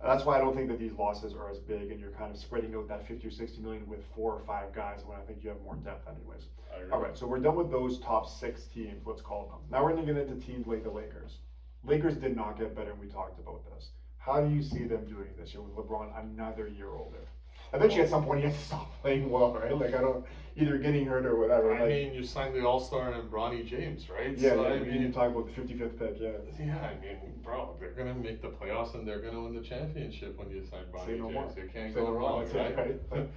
That's why I don't think that these losses are as big, and you're kind of spreading out that 50 or 60 million with 4 or 5 guys when I think you have more depth, anyways. I agree. All right, so we're done with those top 6 teams. Let's call them. Now we're going to get into teams like the Lakers. Lakers did not get better, and we talked about this. How do you see them doing this year with LeBron another year older? Eventually, at some point, he has to stop playing well, right? Like, I don't, either getting hurt or whatever. I like, mean, you signed the All-Star and Bronny James, right? yeah, So, yeah, I we mean, can talk about the 55th pick, yeah. yeah, I mean, bro, they're gonna make the playoffs and they're gonna win the championship when you sign Bronny Say no James. more. You can't Say go no more, wrong, that's it, right?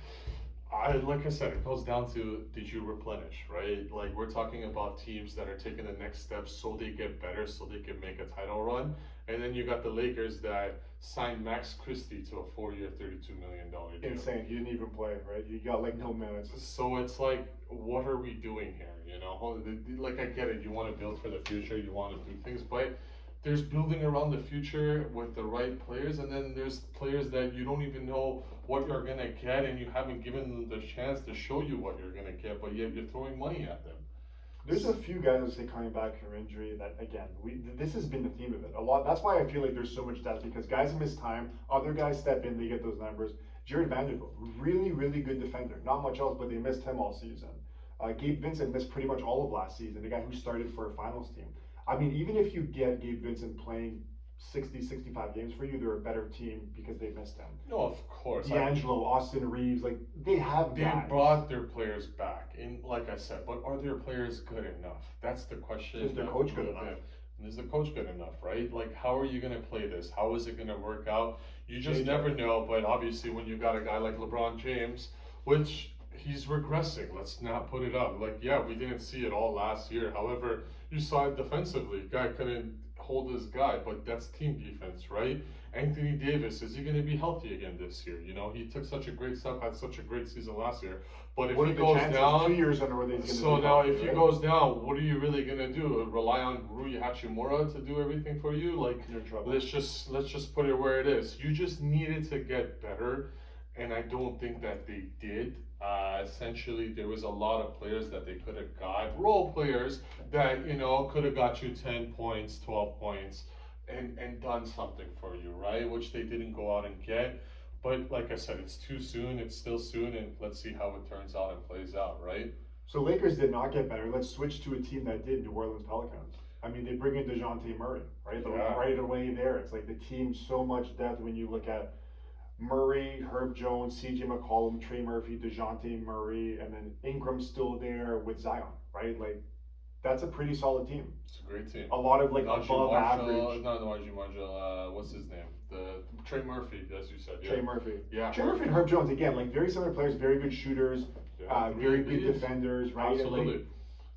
right? Like I said, it goes down to did you replenish, right? Like we're talking about teams that are taking the next steps so they get better, so they can make a title run, and then you got the Lakers that signed Max Christie to a 4-year, $32 million deal. Insane. He didn't even play, right? He got like no minutes. So it's like, what are we doing here? You know, like I get it. You want to build for the future. You want to do things, but there's building around the future with the right players, and then there's players that you don't even know what you're gonna get, and you haven't given them the chance to show you what you're gonna get, but yet you're throwing money at them. There's a few guys that say coming back from injury that again, this has been the theme of it a lot. That's why I feel like there's so much depth because guys miss time, other guys step in, they get those numbers. Jared Vanderbilt, really, really good defender. Not much else, but they missed him all season. Gabe Vincent missed pretty much all of last season. The guy who started for a finals team. I mean, even if you get Gabe Vincent playing 60, 65 games for you, they're a better team because they missed him. No, of course. D'Angelo, Austin Reeves, like they have They guys. brought their players back, and like I said, but are their players good enough? That's the question. Is their coach good enough? And is the coach good enough, right? Like, how are you going to play this? How is it going to work out? You just JJ. never know, but obviously when you got a guy like LeBron James, which he's regressing, let's not put it up. Like, yeah, we didn't see it all last year. However, you saw it defensively. Guy couldn't hold his guy, but that's team defense, right? Anthony Davis, is he going to be healthy again this year? You know, he took such a great step, had such a great season last year. But if What he are the goes chances? down, 2 years under where he's going to so be now healthy, if he right? goes down, what are you really going to do? Rely on Rui Hachimura to do everything for you? Like, You're in trouble. let's just put it where it is. You just needed to get better, and I don't think that they did. Essentially, there was a lot of players that they could have got, role players that, you know, could have got you 10 points, 12 points, and done something for you, right? Which they didn't go out and get. But like I said, it's too soon, it's still soon, and let's see how it turns out and plays out, right? So Lakers did not get better. Let's switch to a team that did, New Orleans Pelicans. I mean, they bring in DeJounte Murray, right? Yeah. Right away there. It's like the team so much depth when you look at Murray, Herb Jones, CJ McCollum, Trey Murphy, DeJounte Murray, and then Ingram's still there with Zion, right? Like, that's a pretty solid team. It's a great team. A lot of like Najee above Marshall, average. not Najee Marshall, what's his name? The Trey Murphy, as you said. Yeah. Trey Murphy. Yeah. Trey Murphy and Herb Jones, again, like very similar players, very good shooters, Yeah, very really good is. defenders, right? And, Absolutely. like,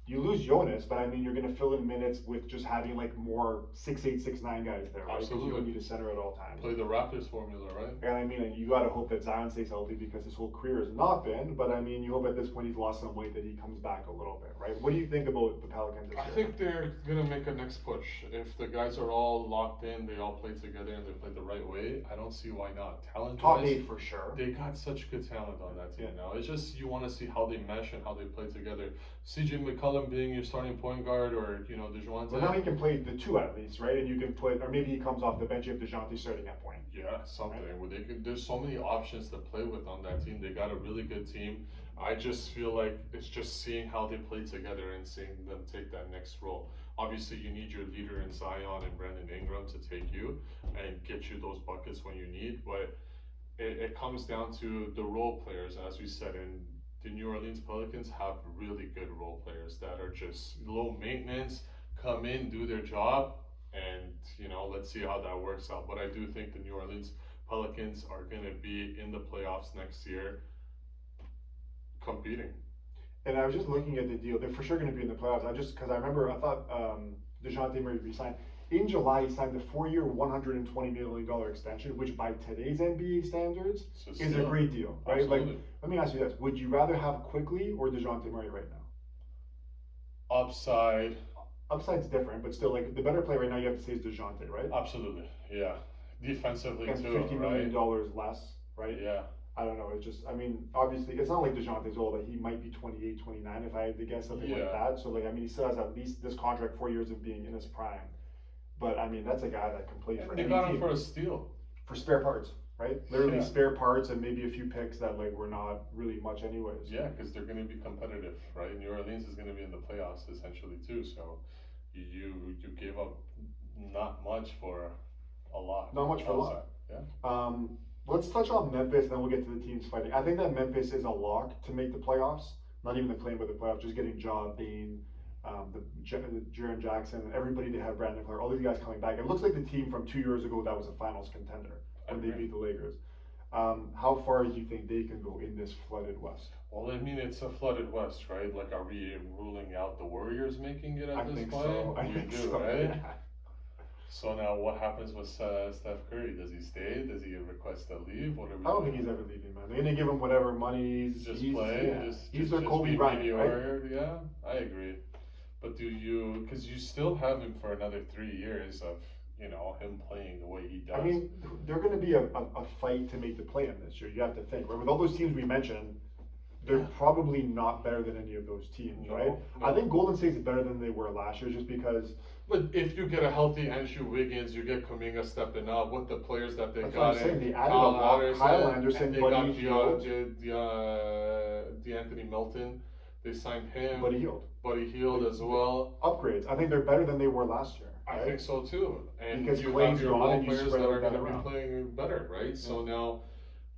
You lose Jonas, but I mean, you're going to fill in minutes with just having like more 6'8", 6'9" guys there, right? Because you Absolutely. don't need a center at all times. Play the Raptors formula, right? And I mean, you got to hope that Zion stays healthy because his whole career has not been. But I mean, you hope at this point he's lost some weight that he comes back a little bit, right? What do you think about the Pelicans this I year? think they're gonna make a next push. If the guys are all locked in, they all play together, and they play the right way. I don't see why not. Talent Top wise, 8 for sure. they got such good talent on that team Yeah. now. It's just you want to see how they mesh and how they play together. CJ McCollum being your starting point guard, or DeJounte. Well, now he can play the 2 at least, right? And you can put, or maybe he comes off the bench if DeJounte starting at point. Yeah, something where they can. There's so many options to play with on that team. They got a really good team. I just feel like it's just seeing how they play together and seeing them take that next role. Obviously, you need your leader in Zion and Brandon Ingram to take you and get you those buckets when you need. But it comes down to the role players, as we said. And the New Orleans Pelicans have really good role players that are just low maintenance, come in, do their job, and let's see how that works out. But I do think the New Orleans Pelicans are going to be in the playoffs next year, competing. And I was just looking at the deal. They're for sure going to be in the playoffs. Because I remember I thought DeJounte Murray re-signed. In July, he signed a 4-year, $120 million extension, which by today's NBA standards is a great deal, right? Absolutely. Like, let me ask you this: would you rather have Quickly or DeJounte Murray right now? Upside. Upside's different, but still, like the better player right now, you have to say is DeJounte, right? Absolutely, yeah. Defensively And too, $50 right? million less, right? Yeah. I don't know. It's just, I mean, obviously, it's not like DeJounte's old. Like, he might be 28, 29, if I had to guess, something like that. So, like, I mean, he still has at least this contract, 4 years of being in his prime. But, I mean, that's a guy that can play for They any got him team. for a steal. For spare parts, right? Literally Yeah. spare parts and maybe a few picks that, like, were not really much anyways. Yeah, because they're going to be competitive, right? New Orleans is going to be in the playoffs, essentially, too. So you gave up not much for a lot. Not much for a lot. Yeah. Let's touch on Memphis, then we'll get to the teams fighting. I think that Memphis is a lock to make the playoffs. Not even the claim, but the playoffs. Just getting Ja, Bane, Jaren Jackson, and everybody they have, Brandon Clark, all these guys coming back. It looks like the team from 2 years ago that was a finals contender when they beat the Lakers. How far do you think they can go in this flooded West? Well, I mean, it's a flooded West, right? Like, are we ruling out the Warriors making it at this point? I think do, so, right? yeah. So now, what happens with Steph Curry? Does he stay? Does he request to leave? What are we? I don't think he's ever leaving, man. They're gonna give him whatever money. He's play. Yeah. He's Just their Kobe Bryant, right? Yeah, I agree. But because you still have him for another 3 years of him playing the way he does. I mean, they're going to be a fight to make the play-in this year. You have to think, right? With all those teams we mentioned, they're probably not better than any of those teams, right? No. I think Golden State's better than they were last year, just because. But if you get a healthy Andrew Wiggins, you get Kuminga stepping up with the players that they That's got. what I'm saying. They added a lot. Kyle Anderson, they Buddy got Hield. DeAnthony Melton. They signed him. Buddy Hield as well. Upgrades. I think they're better than they were last year. Right? I think so too. And because you Clay's have your gone role and you players spread that are out going that to be around. playing better, right? Yeah. So now,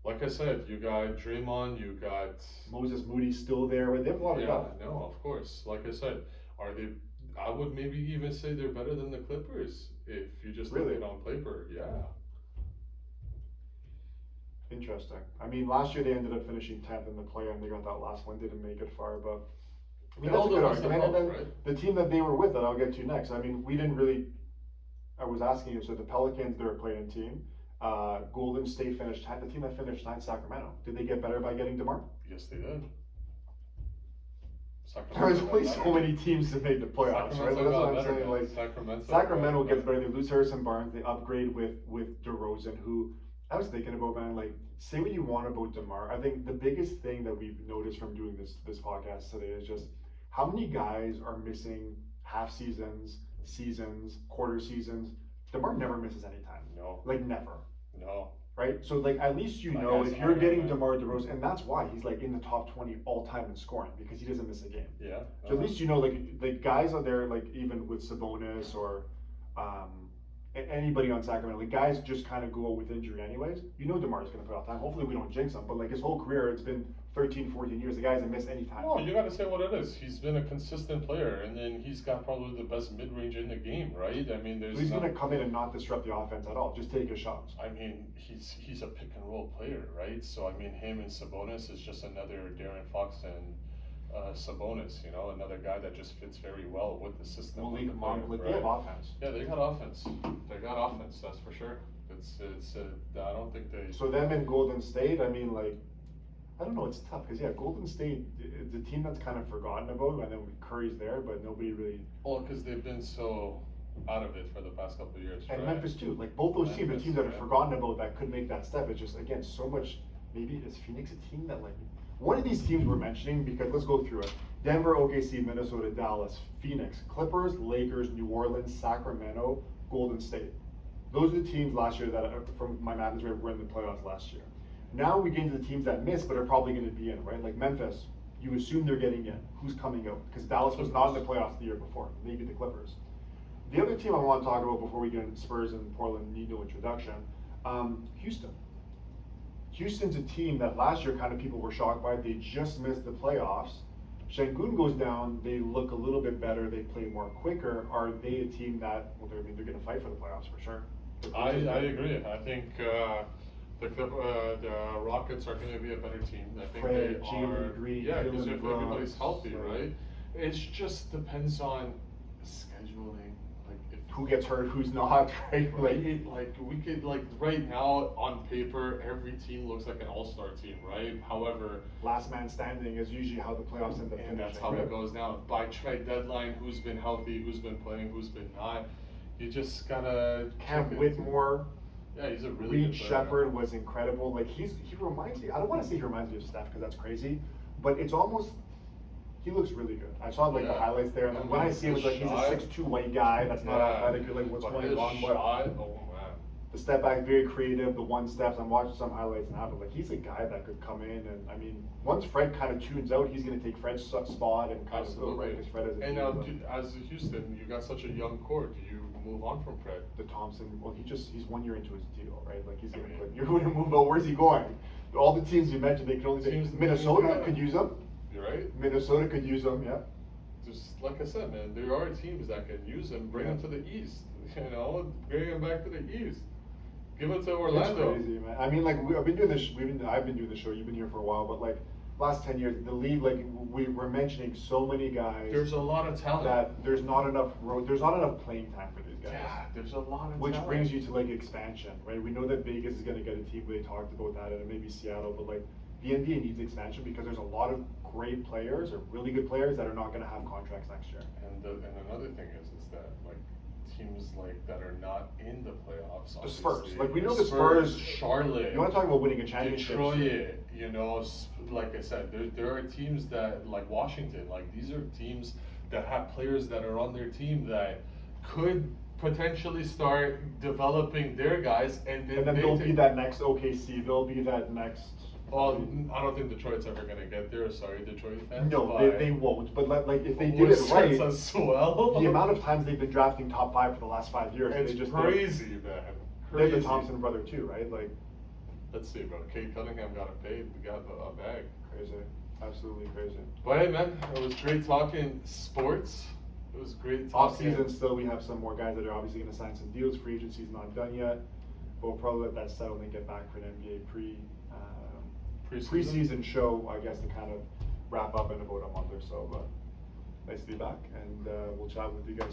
like I said, you got Draymond, you got Moses Moody still there. They have a lot of depth. No, of course. Like I said, are they? I would maybe even say they're better than the Clippers if you just look at it on paper. Yeah. Interesting. I mean, last year they ended up finishing 10th in the play-in. They got that last one, didn't make it far, but I mean, that's a good argument. And then the team that they were with, that I'll get to next. I mean, we didn't really. I was asking you. So the Pelicans, they're a play-in team. Golden State finished 10th. The team that finished 9th, Sacramento. Did they get better by getting DeMar? Yes, they did. There's only so many teams to make the playoffs, right? That's what I'm saying. Like Sacramento gets better. They lose Harrison Barnes. They upgrade with DeRozan, who I was thinking about, man. Like, say what you want about DeMar. I think the biggest thing that we've noticed from doing this podcast today is just how many guys are missing half seasons, quarter seasons. DeMar never misses any time. No. Like, never. No. Right? So, like, at least if you're getting DeMar DeRozan, and that's why he's, like, in the top 20 all-time in scoring, because he doesn't miss a game. Yeah. So at least like guys out there, like, even with Sabonis or anybody on Sacramento, like, guys just kind of go out with injury anyways. DeMar's going to put out time. Hopefully we don't jinx him, but, like, his whole career, it's been 13, 14 years. The guy hasn't missed any time. No, you got to say what it is. He's been a consistent player, and then he's got probably the best mid-range in the game, right? I mean, he's going to come in and not disrupt the offense at all. Just take his shots. I mean, he's a pick-and-roll player, right? So, I mean, him and Sabonis is just another De'Aaron Fox and Sabonis, you know, another guy that just fits very well with the system. Malik with the Monk, player, like, they have offense. Yeah, they got offense. They got offense. That's for sure. I don't think they. So them in Golden State, I mean, like, I don't know, it's tough because yeah, Golden State, the team that's kind of forgotten about. I know Curry's there, but nobody really. Well, because they've been so out of it for the past couple of years. And right? Memphis too. Like both those teams, the Memphis, teams that are yeah. forgotten about that could make that step. It's just again so much. Maybe is Phoenix a team that like one of these teams we're mentioning because let's go through it. Denver, OKC, Minnesota, Dallas, Phoenix, Clippers, Lakers, New Orleans, Sacramento, Golden State. Those are the teams last year that, from my math is right, were in the playoffs last year. Now we get into the teams that missed but are probably going to be in, right? Like Memphis, you assume they're getting in. Who's coming out? Because Dallas was not in the playoffs the year before. Maybe the Clippers. The other team I want to talk about before we get into Spurs and Portland need no introduction, Houston. Houston's a team that last year kind of people were shocked by. They just missed the playoffs. Şengün goes down, they look a little bit better, they play more quicker. Are they a team that, well, they're going to fight for the playoffs for sure? I agree. I think the Rockets are going to be a better team. I think Fred, they Jalen are. Green, Yeah, because Jalen if Brooks, everybody's healthy, like- right? It just depends on scheduling. Like if Who gets hurt, who's not, right? like we could right now on paper every team looks like an all-star team, right? However, Last man standing is usually how the playoffs end up and that's finishing, how right? it goes down. By trade deadline, who's been healthy, who's been playing, who's been not. You just gotta. Cam check it. Whitmore, Yeah, he's a really Reed good player. Shepard was incredible. Like he reminds me. I don't want to say he reminds me of Steph because that's crazy, but it's almost. He looks really good. I saw like the Yeah. highlights there, and And when I his see him, it's like he's a shot- 6'2" white guy that's not athletic. You're like, what's But going his on? But shot, oh man. the step back, very creative. The one steps. I'm watching some highlights now, but like he's a guy that could come in, and I mean, once Fred kind of tunes out, he's going to take Fred's spot and kind of go right because Fred is. And now, as a Houston, you got such a young core. Do you move on from Fred? The Thompson, well, he's 1 year into his deal, right? Like he's I gonna mean- put. You're going to move out. Where's he going? All the teams you mentioned, they can only. Teams- Minnesota yeah. could use him. You're right. Minnesota could use him. Yeah. Just like I said, man, there are teams that can use him. Bring him to the East. You know, bring him back to the East. Give it to Orlando. It's crazy, man. I mean, like I've been doing this. I've been doing the show. You've been here for a while, but like last 10 years, the league, like we're mentioning so many guys. There's a lot of talent. that there's not enough playing time for these guys. Yeah, there's a lot of Which talent. brings you to like expansion, right? We know that Vegas is going to get a team. They talked about that, and maybe Seattle, but like the NBA needs expansion because there's a lot of great players or really good players that are not going to have contracts next year. And another thing is that like teams like that are not in the playoffs. The Spurs. obviously. Like, we know the Spurs- Charlotte. You want to talk about winning a championship? Detroit, you know, like I said, there are teams that, like Washington, like these are teams that have players that are on their team that could potentially start developing their guys, and then, And then they they'll take- be that next OKC. They'll be that next. Well, I don't think Detroit's ever gonna get there. Sorry, Detroit fans. No, but they won't. But like if they did what it serves right, us well. the amount of times they've been drafting top 5 for the last 5 years, It's they just crazy, man. They're Crazy. the Thompson brother too, right? Like Let's see, bro. Kate Cunningham got a bag. crazy, absolutely crazy. But hey, man, it was great talking sports. It was great Off talking. season, still we have some more guys that are obviously going to sign some deals. Free agency's not done yet, but we'll probably let that settle and get back for an NBA preseason show, I guess, to kind of wrap up in about a month or so. But nice to be back, and we'll chat with you guys